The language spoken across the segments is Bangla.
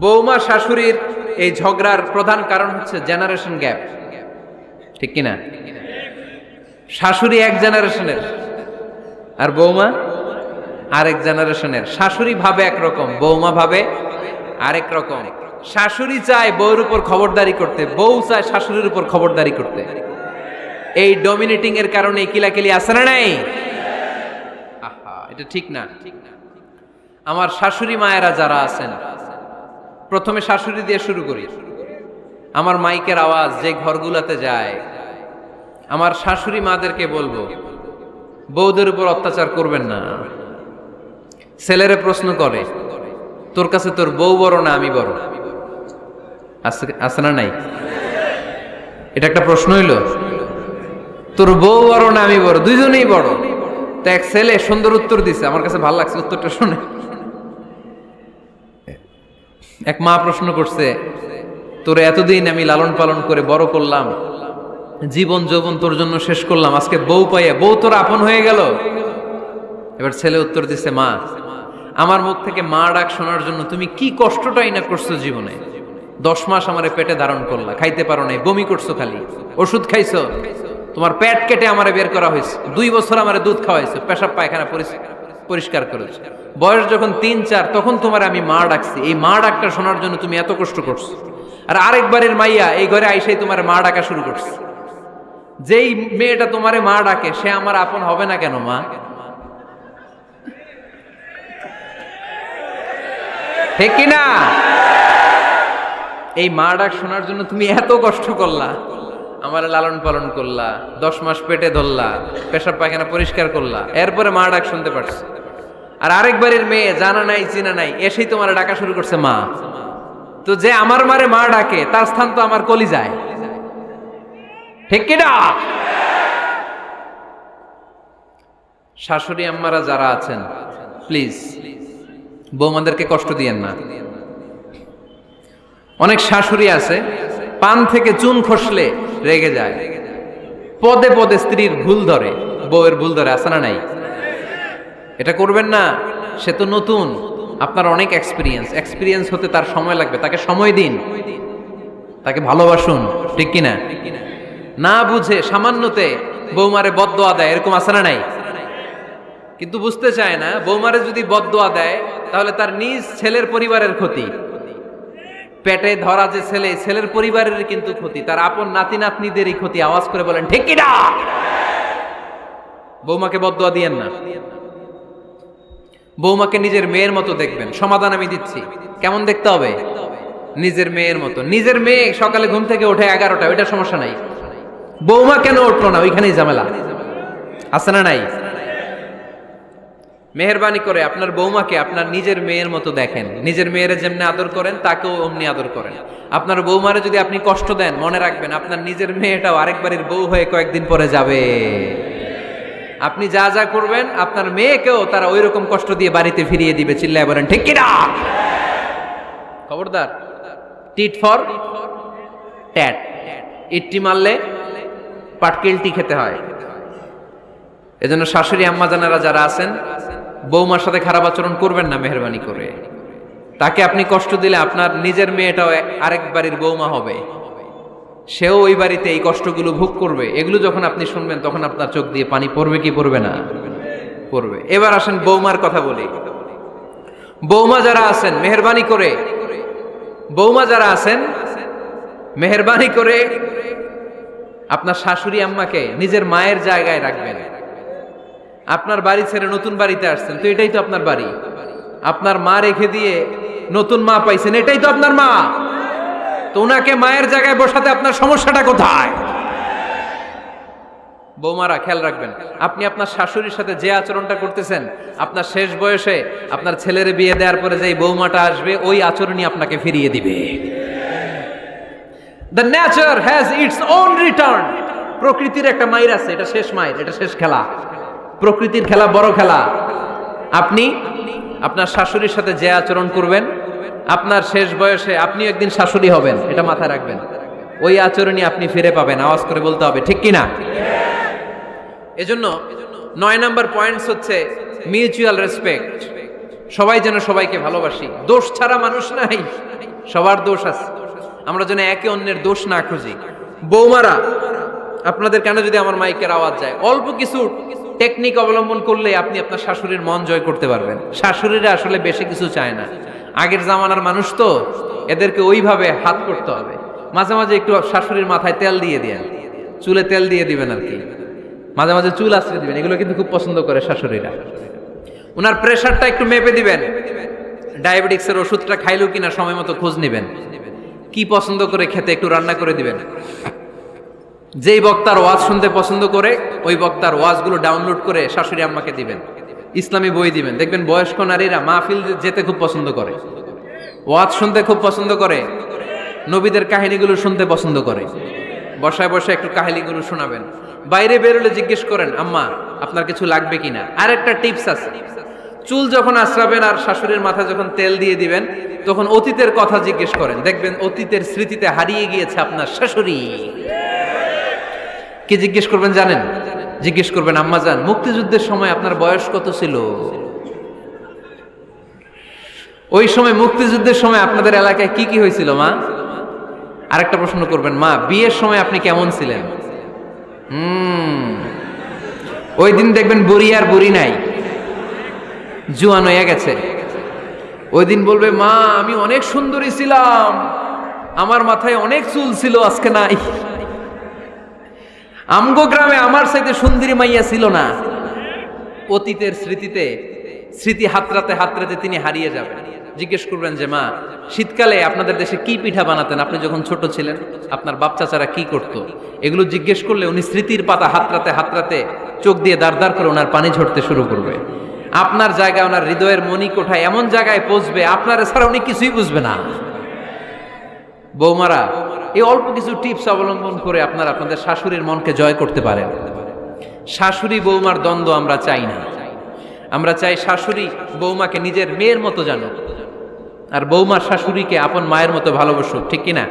বৌমা শাশুড়ির এই ঝগড়ার প্রধান কারণ হচ্ছে জেনারেশন গ্যাপ, ঠিক কিনা? শাশুড়ি এক জেনারেশনের আর বৌমা আরেক জেনারেশনের। শাশুড়ি ভাবে একরকম, বৌমা ভাবে আরেক রকম। শাশুড়ি চায় বউর উপর খবরদারি করতে, বউ চায় শাশুড়ির উপর খবরদারি করতে। এই ডমিনেটিং এর কারণে কিলাকিলি আছে না নাই? আহা, এটা ঠিক না। আমার শাশুড়ি মায়েরা যারা আছেন, প্রথমে শাশুড়ি দিয়ে শুরু করি। আমার মাইকের আওয়াজ যে ঘরগুলোতে যায়, আমার শাশুড়ি মাদেরকে বলবো, বউদের উপর অত্যাচার করবেন না। ছেলেরে প্রশ্ন করে, তোর কাছে তোর বউ বড় না আমি বড়? আছে না নাই? এটা একটা প্রশ্ন হইল। তোর বউ বড় না আমি বড়? দুইজনেই বড়। তো এক ছেলে সুন্দর উত্তর দিছে, আমার কাছে ভালো লাগছে উত্তরটা শুনে। এক মা প্রশ্ন করছে, তোর এতদিন আমি লালন পালন করে বড় করলাম, জীবন যৌবন তোর জন্য শেষ করলাম, আজকে বউ পাইয়া বউ তোর আপন হয়ে গেল? এবার ছেলে উত্তর দিছে, মা, আমার মুখ থেকে মা ডাক শোনার জন্য তুমি কি কষ্টটাই না করছো জীবনে। 10 মাস আমারে পেটে ধারণ করলা, খাইতে পারো নাই, বমি করছো, খালি ওষুধ খাইছো, তোমার পেট কেটে আমারে বের করা হয়েছে, 2 বছর আমারে দুধ খাওয়াইছো, পেশাব পায়খানা পরিষ্কার করেছো। বয়স যখন 3-4 তখন তোমার আমি মা ডাকছি, এই মা ডাকটা শোনার জন্য তুমি এত কষ্ট করছো। আর আরেকবারের মাইয়া এই ঘরে আইসাই তোমার মা ডাকা শুরু করছে। যেই মেয়েটা তোমারে মা ডাকে সে আমার আপন হবে না কেন মা? ঠিক কিনা? এই মা ডাক শোনার জন্য তুমি এত কষ্ট করলা, আমার লালন পালন করলা, 10 মাস পেটে ধরলা, পেশাব পায়খানা পরিষ্কার করলা, এরপরে মা ডাক শুনতে পারছো। আর আরেকবারের মেয়ে জানা নাই চিনা নাই এসেই তোমার ডাকা শুরু করছে মা। তো যে আমার মারে মা ডাকে তার স্থান তো আমার কলিজায়, ঠিক কিনা? শাশুড়ি আম্মারা যারা আছেন, প্লিজ বৌমাদেরকে কষ্ট দিয়েন না। অনেক শাশুড়ি আছে পান থেকে চুন খসলে রেগে যায়, পদে পদে স্ত্রীর ভুল ধরে, বউয়ের ভুল ধরে, আছে না নাই? এটা করবেন না। সে তো নতুন, আপনার অনেক এক্সপিরিয়েন্স হতে তার সময় লাগবে, তাকে সময় দিন, তাকে ভালোবাসুন, ঠিক কিনা? না বুঝে সামান্যতে বৌমারে বদদোয়া দেয়, এরকম আছে না নাই? কিন্তু বুঝতে চায় না, বৌমারে যদি বদদোয়া দেয় তাহলে তার নিজ ছেলের পরিবারের ক্ষতি, পেটে ধরা যে ছেলে, ছেলের পরিবারের কিন্তু ক্ষতি, তার আপন নাতি নাতনিদেরই ক্ষতি। আওয়াজ করে বলেন ঠিক কিনা? বৌমাকে বদদোয়া দিয়েন না। বৌমাকে নিজের মেয়ের মতো দেখবেন। সমাধান আমি দিচ্ছি। কেমন দেখতে হবে? নিজের মেয়ের মতো। নিজের মেয়ে সকালে ঘুম থেকে ওঠে 11টা, ওইটা সমস্যা নাই। বৌমা কেন উঠলো না, ওইখানেই ঝামেলা, আছে না নাই? মেহেরবানি করে আপনার বৌমাকে আপনার নিজের মেয়ের মতো দেখেন। নিজের মেয়েরে যেমনি আদর করেন তাকেও অমনি আদর করেন। আপনার বৌমারে যদি আপনি কষ্ট দেন, মনে রাখবেন আপনার নিজের মেয়েটাও আরেকবারের বউ হয়ে কয়েকদিন পরে যাবে। আপনি যা যা করবেন আপনার মেয়েকেও তারা ওই রকম কষ্ট দিয়ে বাড়িতে ফিরিয়ে দিবে। চিল্লায় বলেন ঠিক কিনা? খবরদার, টিট ফর ট্যাট। ইট্টি মারলে পাটকেলটি খেতে হয়। এজন্য শাশুড়ি আম্মা জানারা যারা আছেন, বৌমার সাথে খারাপ আচরণ করবেন না মেহেরবানি করে। তাকে আপনি কষ্ট দিলে আপনার নিজের মেয়েটাও আরেক বাড়ির বৌমা হবে, সেও ওই বাড়িতে এই কষ্টগুলো ভোগ করবে। এগুলো যখন আপনি শুনবেন তখন আপনার চোখ দিয়ে পানি পড়বে কি পড়বে না? পড়বে। এবার আসেন বৌমার কথা বলি। বৌমা যারা আছেন মেহেরবানি করে, বৌমা যারা আছেন মেহেরবানি করে আপনার শাশুড়ি আম্মাকে নিজের মায়ের জায়গায় রাখবেন। আপনার বাড়ি ছেড়ে নতুন বাড়িতে আসছেন, তো এটাই তো আপনার বাড়ি। আপনার মা রেখে দিয়ে নতুন মা পাইছেন, এটাই তো আপনার মা। তো ওনাকে মায়ের জায়গায় বসাতে আপনার সমস্যাটা কোথায়? বৌমারা খেয়াল রাখবেন, আপনি আপনার শাশুড়ির সাথে যে আচরণটা করতেছেন, আপনার শেষ বয়সে আপনার ছেলের বিয়ে দেওয়ার পরে যে বৌমাটা আসবে ওই আচরণই আপনাকে ফিরিয়ে দিবে। The nature has its own return. প্রকৃতির একটা মাইর আছে, এটা শেষ মাইর, এটা শেষ খেলা। প্রকৃতির খেলা বড় খেলা। আপনি আপনার শাশুড়ির সাথে যে আচরণ করবেন, আপনার শেষ বয়সে আপনি একদিন শাশুড়ি হবেন, এটা মাথায় রাখবেন। ওই আচরণই আপনি ফিরে পাবেন। আওয়াজ করে বলতে হবে ঠিক কিনা? এজন্য 9 নাম্বার পয়েন্টস হচ্ছে মিউচুয়াল রেসপেক্ট। সবাই যেন সবাইকে ভালোবাসি। দোষ ছাড়া মানুষ নাই। সবার দোষ আছে, আমরা যেন একে অন্যের দোষ না খুঁজি। বৌমারা, আপনাদের কেন যদি আমার মাইকের আওয়াজ যায়, অল্প কিছু টেকনিক অবলম্বন করলে আপনি আপনার শাশুড়ির মন জয় করতে পারবেন। শাশুড়িরা আসলে বেশি কিছু চায় না, আগের জামানার মানুষ তো, এদেরকে ওইভাবে হাত করতে হবে। মাঝে মাঝে একটু শাশুড়ির মাথায় তেল দিয়ে দেন, চুলে তেল দিয়ে দিবেন আর কি, মাঝে মাঝে চুল আশ্রয় দিবেন, এগুলো কিন্তু খুব পছন্দ করে শাশুড়িরা। ওনার প্রেশারটা একটু মেপে দিবেন, ডায়াবেটিক্সের ওষুধটা খাইলো কিনা সময় মতো খোঁজ নিবেন, কি পছন্দ করে খেতে একটু রান্না করে দিবেন। যেই বক্তার ওয়াজ শুনতে পছন্দ করে ওই বক্তার ওয়াজগুলো ডাউনলোড করে শাশুড়ি আম্মাকে দিবেন, ইসলামী বই দিবেন। দেখবেন বয়স্ক নারীরা মাহফিল যেতে খুব পছন্দ করে, ওয়াজ শুনতে খুব পছন্দ করে, নবীদের কাহিনীগুলো শুনতে পছন্দ করে। বসায় বসায় একটু কাহিনীগুলো শোনাবেন। বাইরে বেরোলে জিজ্ঞেস করেন, আম্মা আপনার কিছু লাগবে কিনা। আর একটা টিপস আছে, চুল যখন আশ্রাবেন আর শাশুড়ির মাথায় যখন তেল দিয়ে দিবেন, তখন অতীতের কথা জিজ্ঞেস করেন, দেখবেন অতীতের স্মৃতিতে হারিয়ে গিয়েছে আপনার শাশুড়ি। কি জিজ্ঞেস করবেন জানেন? জিজ্ঞেস করবেন, আম্মা জান, মুক্তিযুদ্ধের সময় আপনার বয়স কত ছিল? ওই সময় মুক্তিযুদ্ধের সময় আপনাদের এলাকায় কি কি হয়েছিল মা? আরেকটা প্রশ্ন করবেন, মা বিয়ের সময় আপনি কেমন ছিলেন? ওই দিন দেখবেন বুড়ি আর বুড়ি নাই, জুয়ান হয়ে গেছে। ওই দিন বলবে, মা আমি অনেক সুন্দরী ছিলাম, আমার মাথায় অনেক চুল ছিল, আজকে নাই। আমগো গ্রামে আমার চাইতে সুন্দরী মাইয়া ছিল না। অতীতের স্মৃতিতে, স্মৃতি হাতরাতে হাতরাতে তিনি হারিয়ে যাবেন। জিজ্ঞেস করবেন যে, মা শীতকালে আপনাদের দেশে কি পিঠা বানাতেন আপনি যখন ছোট ছিলেন, আপনার বাপ চাচারা কি করতো? এগুলো জিজ্ঞেস করলে উনি স্মৃতির পাতা হাতরাতে হাতরাতে চোখ দিয়ে দাঁড় দাঁড় করে ওনার পানি ঝরতে শুরু করবে। আপনার জায়গায়, ওনার হৃদয়ের মনি কোঠায় এমন জায়গায় পৌঁছবে, আপনার ছাড়া উনি কিছুই বুঝবে না। বৌমারা, এই অল্প কিছু টিপস অবলম্বন করে আপনারা আপনাদের শাশুড়ির মনকে জয় করতে পারেন। শাশুড়ি বৌমার দ্বন্দ্ব আমরা চাই না, আমরা চাই শাশুড়ি বৌমাকে নিজের মেয়ের মতো জানো, আর বৌমার শাশুড়িকে আপন মায়ের মতো ভালোবাসুক, ঠিক কিনা?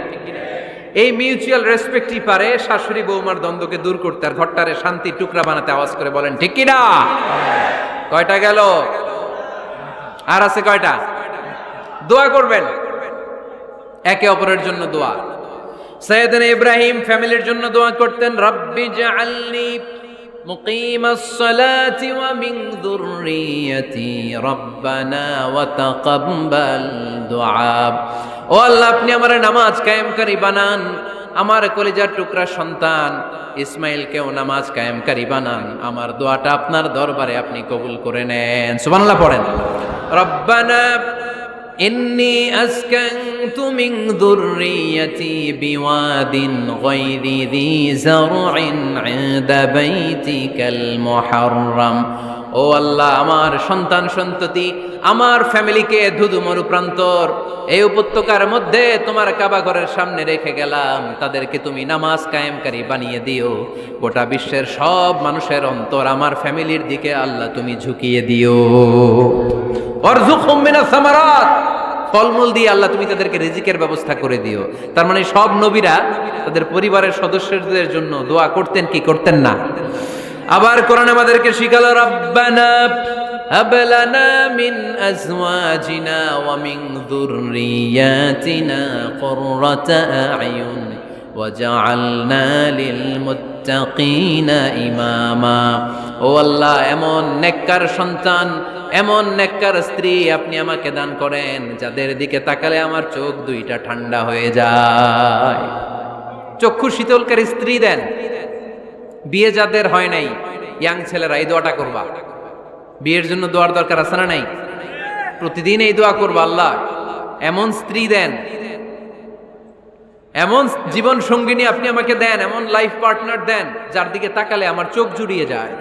এই মিউচুয়াল রেসপেক্টই পারে শাশুড়ি বৌমার দ্বন্দ্বকে দূর করতে, আর ঘরটারে শান্তির টুকরা বানাতে। আওয়াজ করে বলেন ঠিক কিনা? কয়টা গেল? আর আছে কয়টা? দোয়া করবেন একে অপরের জন্য। দোয়া, সাইয়েদনা ইব্রাহিম ফ্যামিলির জন্য দোয়া করতেন, রব্বি জাআলনি মুকিমাস সালাতি ওয়া মিন যুররিয়াতি রব্বানা ওয়া তাকাব্বাল দুআ। ও আল্লাহ, আপনি আমার নামাজ কায়েমকারী বানান, আমার কলিজার টুকরা সন্তান ইসমাইলকেও নামাজ কায়েমকারী বানান, আমার দোয়াটা আপনার দরবারে আপনি কবুল করে নেন। সুবহানাল্লাহ পড়েন। রব্বানা ইন্নী আসকানতু মিন যুররিয়াতি বিওয়াদিন গায়রি যী যারইন ইনদা বাইতিকাল মুহাররাম। ও আল্লাহ, আমার সন্তান সন্ততি, আমার ফ্যামিলিকে ধুধু মরুপ্রান্তর এই উপত্যকার মধ্যে তোমার কাবা ঘরের সামনে রেখে গেলাম, তাদেরকে তুমি নামাজ কায়েমকারী বানিয়ে দিও। গোটা বিশ্বের সব মানুষের অন্তর আমার ফ্যামিলির দিকে আল্লাহ তুমি ঝুঁকিয়ে দিও। ওয়ারযুকহুম মিনাস সামারাত, ফলমূল দিয়ে আল্লাহ তুমি তাদেরকে রিজিকের ব্যবস্থা করে দিও। তার মানে সব নবীরা তাদের পরিবারের সদস্যদের জন্য দোয়া করতেন কি করতেন না? আবার কোরআন আমাদেরকে শিখালো, রব্বানা হাব লানা মিন আজওয়াজিনা ওয়া মিন যুররিয়াতিনা কুররাতা আ'য়ুন ওয়াজআলনা লিল মুত্তাকিনা ইমামা। ও আল্লাহ, এমন নেককার সন্তান, এমন নেককার স্ত্রী আপনি আমাকে দান করেন যাদের দিকে তাকালে আমার চোখ দুইটা ঠান্ডা হয়ে যায়। চক্ষু শীতলকারী স্ত্রী দেন। বিয়ে যাদের হয় নাই, ইয়াং ছেলেরা এই দোয়াটা করবা। বিয়ের জন্য দোয়ার দরকার আছে না নাই? প্রতিদিন এই দোয়া করবা, আল্লাহ এমন স্ত্রী দেন, এমন জীবন সঙ্গিনী আপনি আমাকে দেন, এমন লাইফ পার্টনার দেন যার দিকে তাকালে আমার চোখ জুড়িয়ে যায়।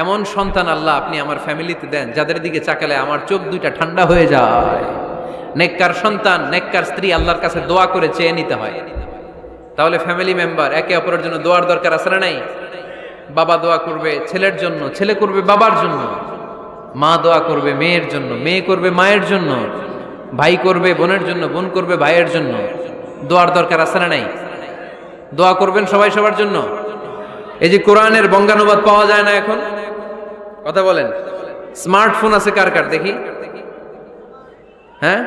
এমন সন্তান আল্লাহ আপনি আমার ফ্যামিলিতে দেন যাদের দিকে তাকালে আমার চোখ দুইটা ঠান্ডা হয়ে যায়। নেককার সন্তান, নেককার স্ত্রী আল্লাহর কাছে দোয়া করে চেয়ে নিতে হয়। তাহলে ফ্যামিলি মেম্বার একে অপরের জন্য দোয়ার দরকার আছে না নাই? বাবা দোয়া করবে ছেলের জন্য, ছেলে করবে বাবার জন্য, মা দোয়া করবে মেয়ের জন্য, মেয়ে করবে মায়ের জন্য, ভাই করবে বোনের জন্য, বোন করবে ভাইয়ের জন্য। দোয়ার দরকার আছে না নাই? দোয়া করবেন সবাই সবার জন্য। এই যে কোরআনের বঙ্গানুবাদ পাওয়া যায় না এখন, কথা বলেন। স্মার্টফোন আছে কার কার দেখি? হ্যাঁ,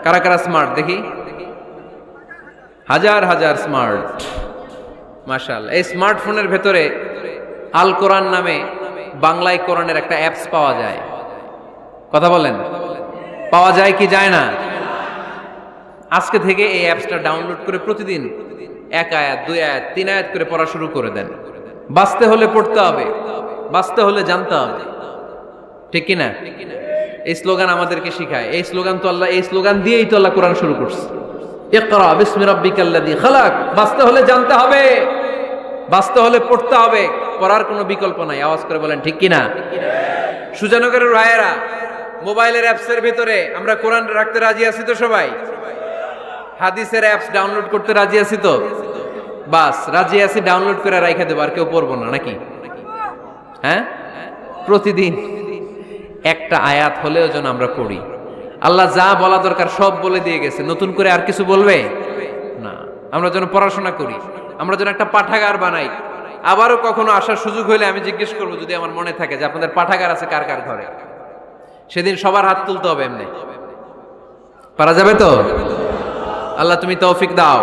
কারা কারা স্মার্ট দেখি? হাজার হাজার স্মার্ট, মাশাআল্লাহ। এই স্মার্টফোনের ভেতরে আল কোরআন নামে বাংলায় কোরআনের একটা অ্যাপস পাওয়া যায়। কথা বলেন, পাওয়া যায় কি যায় না? আজকে থেকে এই অ্যাপসটা ডাউনলোড করে প্রতিদিন 1 আয়াত 2 আয়াত 3 আয়াত করে পড়া শুরু করে দেন। বাঁচতে হলে পড়তে হবে, বাঁচতে হলে জানতে হবে, ঠিক কি না? এই স্লোগান আমাদেরকে শিখায়। এই স্লোগান তো আল্লাহ, এই স্লোগান দিয়েই তো আল্লাহ কোরআন শুরু করছে, ইকরা বিসমি রাব্বিকাল্লাযী খালাক। বাঁচতে হলে জানতে হবে, বাঁচতে হলে পড়তে হবে, পড়ার কোনো বিকল্প নাই। আওয়াজ করে বলেন ঠিক কি না? সুজানগরের রায়েরা, মোবাইলের অ্যাপসের ভিতরে আমরা কোরআন রাখতে রাজি আছি তো সবাই? হাদিসের অ্যাপস ডাউনলোড করতে রাজি আছি তো? বাস রাজি আছি, ডাউনলোড করে রাইখা দেবো, আর কেউ পড়বো না নাকি? হ্যাঁ, প্রতিদিন একটা আয়াত হলেও যেন আমরা পড়ি। আল্লাহ যা বলা দরকার সব বলে দিয়ে গেছে, নতুন করে আর কিছু বলবে না। আমরা যেন পড়াশোনা করি, আমরা যেন একটা পাঠাগার বানাই। আবারও কখনো আসার সুযোগ হইলে আমি জিজ্ঞেস করবো, যদি আমার মনে থাকে যে আপনাদের পাঠাগার আছে কার কার ঘরে, সেদিন সবার হাত তুলতে হবে। এমনি পারা যাবে তো? আল্লাহ তুমি তৌফিক দাও।